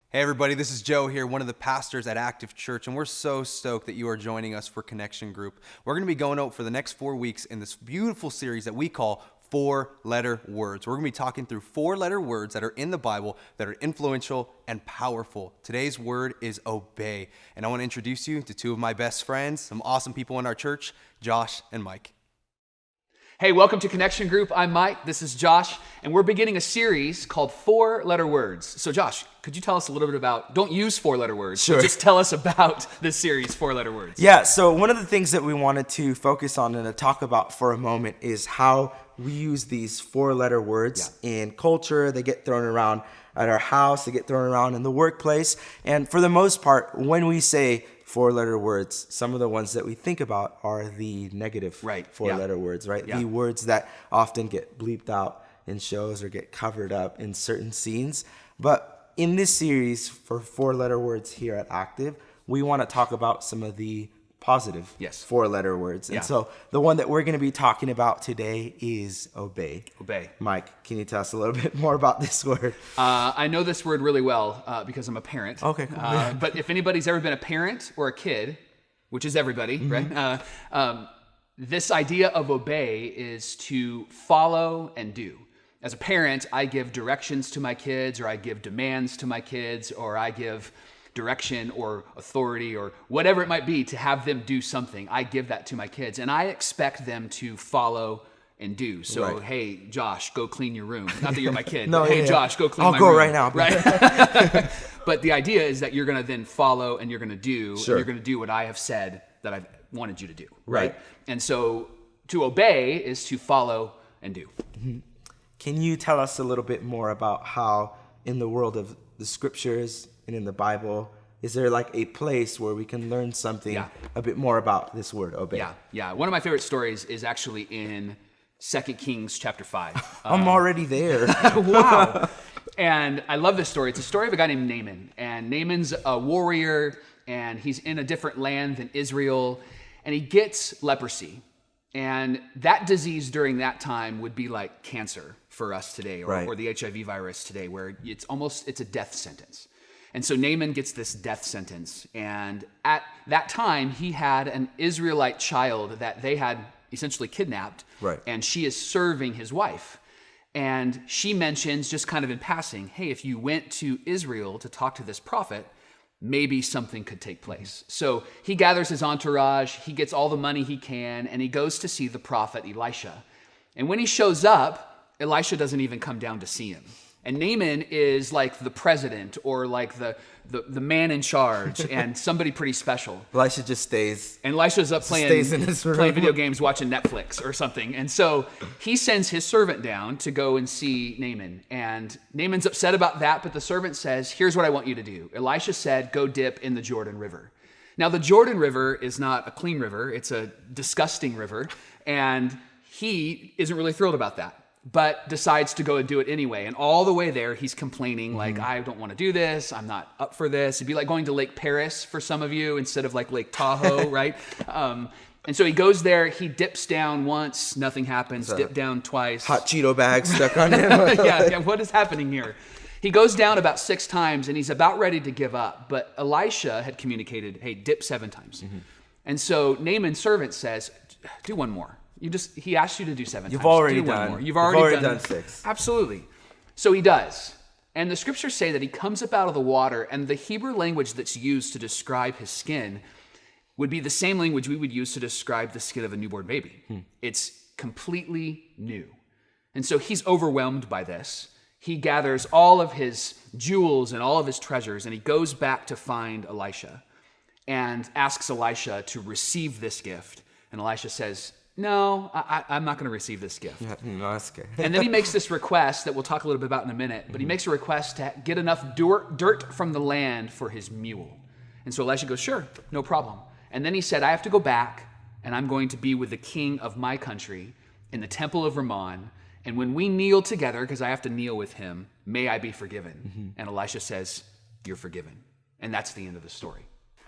Hey everybody, this is Joe here, one of the pastors at Active Church, and we're so stoked that you are joining us for Connection Group. We're going to be going out for the next 4 weeks in this beautiful series that we call 4-letter words. We're going to be talking through 4-letter words that are in the Bible that are influential and powerful. Today's word is obey, and I want to introduce you to two of my best friends, some awesome people in our church, Josh and Mike. Hey, welcome to Connection Group. I'm Mike, this is Josh, and we're beginning a series called 4-letter words. So Josh, could you tell us a little bit about, don't use 4-letter words, Sure. but just tell us about this series, 4-letter words. Yeah, so one of the things that we wanted to focus on and to talk about for a moment is how we use these 4-letter words in culture. They get thrown around at our house, they get thrown around in the workplace, and for the most part, when we say 4-letter words, some of the ones that we think about are the negative 4-letter words, right? Yeah. The words that often get bleeped out in shows or get covered up in certain scenes. But in this series for 4-letter words here at Active, we want to talk about some of the positive 4-letter words. And so the one that we're going to be talking about today is obey. Obey. Mike, can you tell us a little bit more about this word? I know this word really well because I'm a parent. Okay, cool. But if anybody's ever been a parent or a kid, which is everybody, right? This idea of obey is to follow and do. As a parent, I give directions to my kids, or I give demands to my kids, or I give direction or authority or whatever it might be to have them do something. I give that to my kids, and I expect them to follow and do. So, hey, Josh, go clean your room. Not that you're my kid. No, but, hey, Josh, go clean my room. I'll go right now. Right? But the idea is that you're going to then follow and you're going to do, and you're going to do what I have said that I've wanted you to do. Right? And so to obey is to follow and do. Mm-hmm. Can you tell us a little bit more about how in the world of the scriptures and in the Bible, is there like a place where we can learn something a bit more about this word, obey? Yeah. One of my favorite stories is actually in 2 Kings chapter 5. I'm already there. Wow. And I love this story. It's a story of a guy named Naaman. And Naaman's a warrior, and he's in a different land than Israel, and he gets leprosy. And that disease during that time would be like cancer for us today, or the HIV virus today, where it's a death sentence. And so Naaman gets this death sentence. And at that time, he had an Israelite child that they had essentially kidnapped. And she is serving his wife. And she mentions, just kind of in passing, hey, if you went to Israel to talk to this prophet, maybe something could take place. So he gathers his entourage, he gets all the money he can, and he goes to see the prophet Elisha. And when he shows up, Elisha doesn't even come down to see him. And Naaman is like the president or like the man in charge and somebody pretty special. Elisha just stays. And Elisha's up playing video games, watching Netflix or something. And so he sends his servant down to go and see Naaman. And Naaman's upset about that, but the servant says, here's what I want you to do. Elisha said, go dip in the Jordan River. Now, the Jordan River is not a clean river. It's a disgusting river. And he isn't really thrilled about that, but decides to go and do it anyway. And all the way there, he's complaining, like, I don't want to do this. I'm not up for this. It'd be like going to Lake Paris for some of you instead of like Lake Tahoe, right? And so he goes there. He dips down once. Nothing happens. Dip down twice. Hot Cheeto bag stuck on him. yeah, what is happening here? He goes down about 6 times, and he's about ready to give up. But Elisha had communicated, hey, dip 7 times. And so Naaman's servant says, do one more. He asked you to do 7 times. You've already done 6. Absolutely. So he does. And the scriptures say that he comes up out of the water, and the Hebrew language that's used to describe his skin would be the same language we would use to describe the skin of a newborn baby. It's completely new. And so he's overwhelmed by this. He gathers all of his jewels and all of his treasures, and he goes back to find Elisha and asks Elisha to receive this gift. And Elisha says, no, I'm not going to receive this gift. Yeah, no, that's okay. And then he makes this request that we'll talk a little bit about in a minute, but he makes a request to get enough dirt from the land for his mule. And so Elisha goes, sure, no problem. And then he said, I have to go back, and I'm going to be with the king of my country in the temple of Ramon. And when we kneel together, because I have to kneel with him, may I be forgiven. And Elisha says, you're forgiven. And that's the end of the story.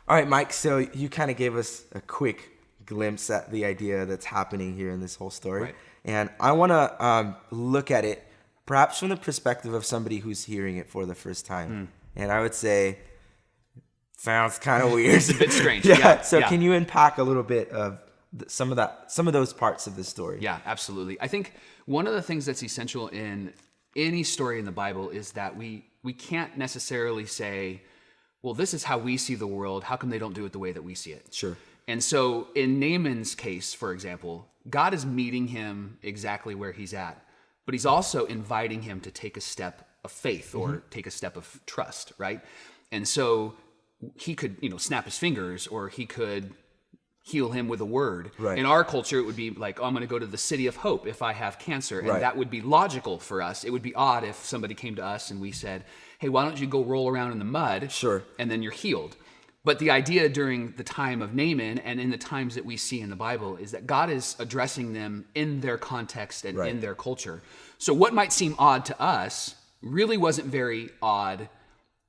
All right, Mike, so you kind of gave us a quick glimpse at the idea that's happening here in this whole story. Right. And I want to look at it perhaps from the perspective of somebody who's hearing it for the first time. And I would say, sounds kind of weird. It's a bit strange. So can you unpack a little bit of some of those parts of the story? Yeah, absolutely. I think one of the things that's essential in any story in the Bible is that we can't necessarily say, well, this is how we see the world. How come they don't do it the way that we see it? Sure. And so in Naaman's case, for example, God is meeting him exactly where he's at, but he's also inviting him to take a step of faith or take a step of trust, right? And so he could, snap his fingers, or he could heal him with a word. Right. In our culture, it would be like, oh, I'm going to go to the city of hope if I have cancer. And Right. that would be logical for us. It would be odd if somebody came to us and we said, hey, why don't you go roll around in the mud? Sure. And then you're healed. But the idea during the time of Naaman and in the times that we see in the Bible is that God is addressing them in their context and Right. in their culture. So what might seem odd to us really wasn't very odd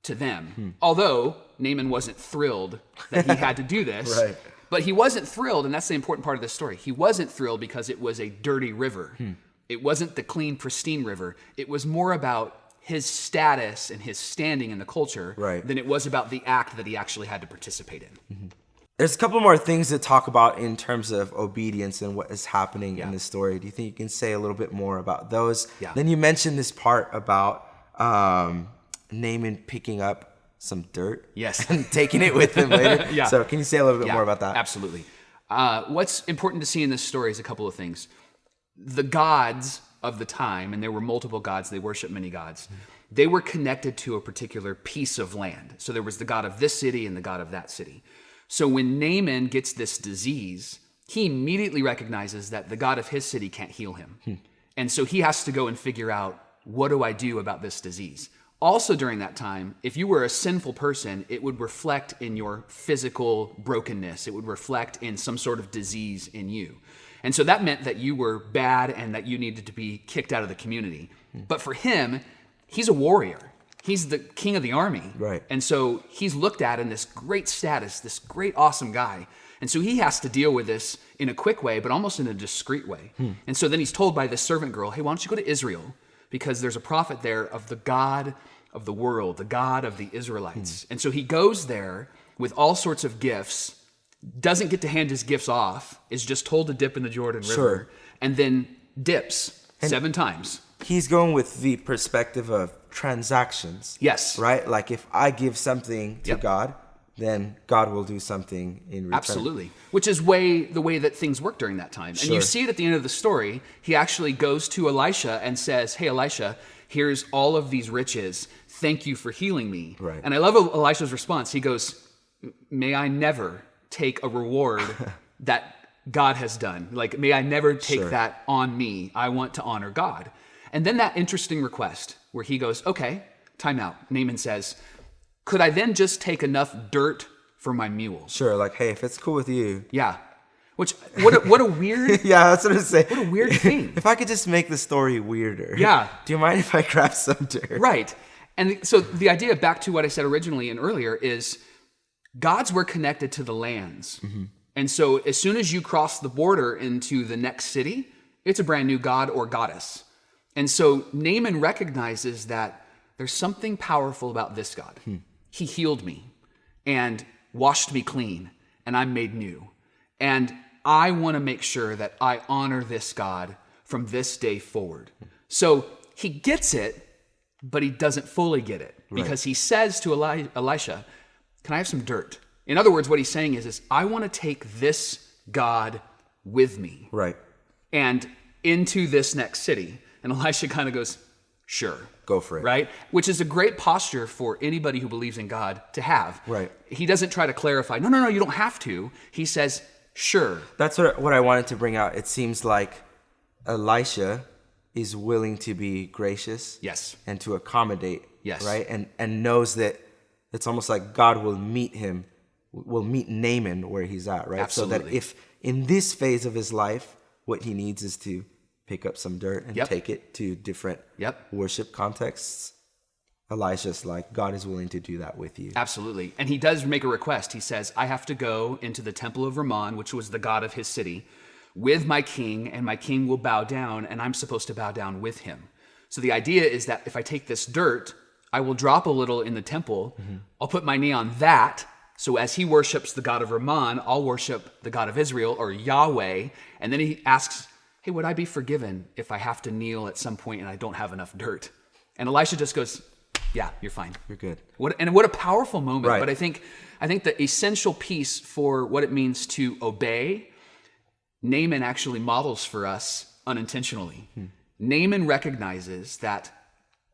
to them. Although Naaman wasn't thrilled that he had to do this. Right. But he wasn't thrilled, and that's the important part of this story. He wasn't thrilled because it was a dirty river. It wasn't the clean, pristine river. It was more about his status and his standing in the culture Right. than it was about the act that he actually had to participate in. There's a couple more things to talk about in terms of obedience and what is happening in this story. Do you think you can say a little bit more about those? Yeah. Then you mentioned this part about Naaman picking up some dirt. Yes. And taking it with him later. Yeah. So can you say a little bit more about that? Absolutely. What's important to see in this story is a couple of things. The gods of the time, and there were multiple gods, they worshiped many gods, they were connected to a particular piece of land. So there was the god of this city and the god of that city. So when Naaman gets this disease, he immediately recognizes that the god of his city can't heal him. And so he has to go and figure out, what do I do about this disease? Also during that time, if you were a sinful person, it would reflect in your physical brokenness. It would reflect in some sort of disease in you. And so that meant that you were bad and that you needed to be kicked out of the community. But for him, he's a warrior. He's the king of the army. Right. And so he's looked at in this great status, this great, awesome guy. And so he has to deal with this in a quick way, but almost in a discreet way. And so then he's told by this servant girl, hey, why don't you go to Israel? Because there's a prophet there of the God of the world, the God of the Israelites. And so he goes there with all sorts of gifts, doesn't get to hand his gifts off, is just told to dip in the Jordan River, Sure. and then dips 7 times. He's going with the perspective of transactions. Yes. Right? Like if I give something to Yep. God, then God will do something in return. Absolutely. Which is the way that things work during that time. And Sure. you see it at the end of the story. He actually goes to Elisha and says, hey, Elisha, here's all of these riches. Thank you for healing me. Right. And I love Elisha's response. He goes, may I never take a reward that God has done. Like, may I never take Sure. that on me. I want to honor God. And then that interesting request where he goes, okay, time out. Naaman says, could I then just take enough dirt for my mule? Sure, like, hey, if it's cool with you. Yeah. Which, what a weird, Yeah, that's what I'm saying. what a weird thing. If I could just make the story weirder. Yeah. Do you mind if I grab some dirt? Right. And so the idea, back to what I said originally and earlier, is gods were connected to the lands. And so as soon as you cross the border into the next city, it's a brand new god or goddess. And so Naaman recognizes that there's something powerful about this God. He healed me and washed me clean, and I'm made new. And I want to make sure that I honor this God from this day forward. So he gets it, but he doesn't fully get it, because he says to Elisha, can I have some dirt? In other words, what he's saying is I want to take this God with me Right. and into this next city. And Elisha kind of goes, sure. Go for it. Right? Which is a great posture for anybody who believes in God to have. Right. He doesn't try to clarify, no, you don't have to. He says, Sure. That's what I wanted to bring out. It seems like Elisha is willing to be gracious, Yes. and to accommodate, Yes. right? And knows that it's almost like God will meet Naaman where he's at, right? Absolutely. So that if in this phase of his life, what he needs is to pick up some dirt and Yep. take it to different Yep. worship contexts, Elisha's like, God is willing to do that with you. Absolutely. And he does make a request. He says, I have to go into the temple of Ramon, which was the god of his city, with my king, and my king will bow down, and I'm supposed to bow down with him. So the idea is that if I take this dirt, I will drop a little in the temple. I'll put my knee on that. So as he worships the god of Ramon, I'll worship the God of Israel, or Yahweh. And then he asks, hey, would I be forgiven if I have to kneel at some point and I don't have enough dirt? And Elisha just goes, yeah, you're fine. You're good. What a powerful moment. Right. But I think the essential piece for what it means to obey, Naaman actually models for us unintentionally. Naaman recognizes that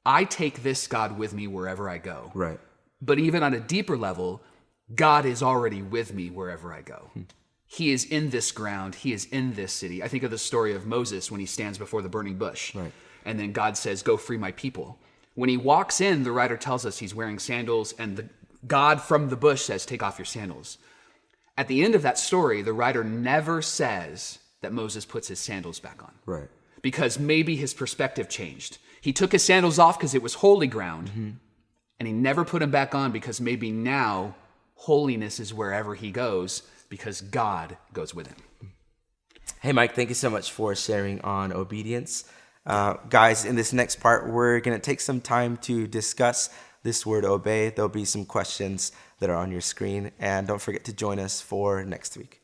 I take this God with me wherever I go. Right. But even on a deeper level, God is already with me wherever I go. He is in this ground. He is in this city. I think of the story of Moses when he stands before the burning bush. Right. And then God says, go free my people. When he walks in, the writer tells us he's wearing sandals, and the God from the bush says, take off your sandals. At the end of that story, the writer never says that Moses puts his sandals back on. Right. Because maybe his perspective changed. He took his sandals off because it was holy ground, and he never put them back on because maybe now holiness is wherever he goes because God goes with him. Hey, Mike, thank you so much for sharing on obedience. Guys, in this next part, we're going to take some time to discuss this word obey. There'll be some questions that are on your screen, and don't forget to join us for next week.